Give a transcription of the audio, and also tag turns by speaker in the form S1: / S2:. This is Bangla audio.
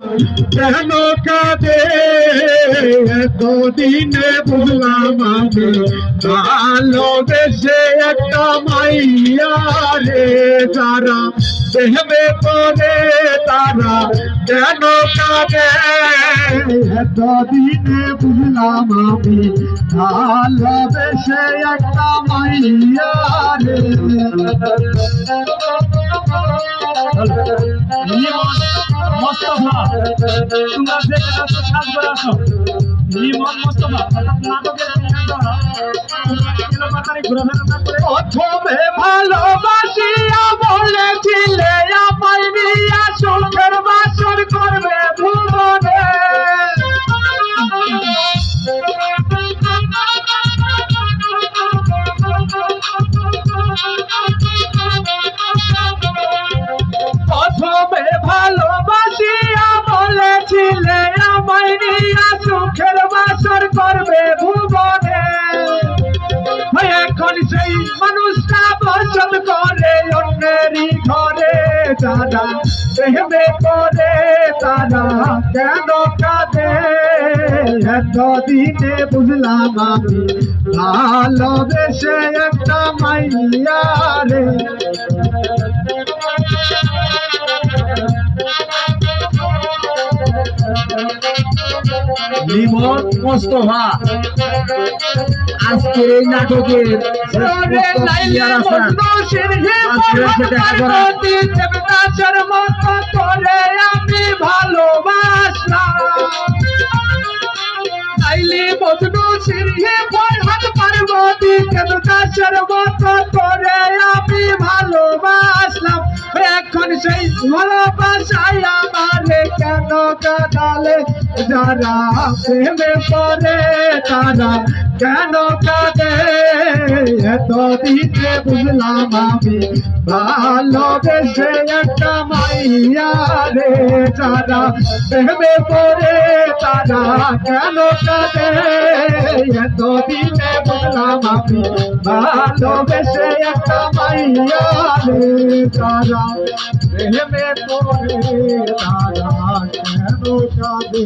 S1: কেন কাঁদে এতদিনে বুঝলাম আমি ভালোবেসে একটা মাইয়া রে যারা দেহবে করে তারা কেন কাঁদে এতদিনে বুঝলাম আমি ভালোবেসে একটা মাইয়া রে
S2: মোস্তফা তোমরা যে কাজ করে আসো লিমন মোস্তফা নাটকের ঘোরাফেরা করে
S1: প্রথমে ভালোবাসিয়া বলেছিলে আমায় নিয়া সুখের বাসর করবে ভুবনে প্রথমে ভালোবাসিয়া বলেছিলে আমায় নিয়া সুখের বাসর করবে ভুবনে এখন সেই মানুষটা বসত করে অন্যেরই ঘরে যারা প্রেমে করে তারা কেন কাঁদে এতদিনে বুঝলাম আমি ভালোবেসে একটা মাইয়া রে
S2: লিমন মোস্তফা আজকের এই নাটকের
S1: আমি ভালোবাসলাম আইলি মজনু সিরহে ফরহাদ পার্বতী কেদাসের মতো করে আমি ভালোবাসলাম এখন সেই ভালোবাসায় আমারে কেন কাঁদালে যারা প্রেমে পড়ে তারা কেন কাঁদে এতদিনে বুঝলাম আমি ভালোবেসে একটা মাইয়া রে যারা প্রেমে পড়ে তারা কেন কাঁদে এতদিনে বুঝলাম আমি ভালোবেসে একটা মাইয়া রে যারা প্রেমে পড়ে তারা কেন কাঁদে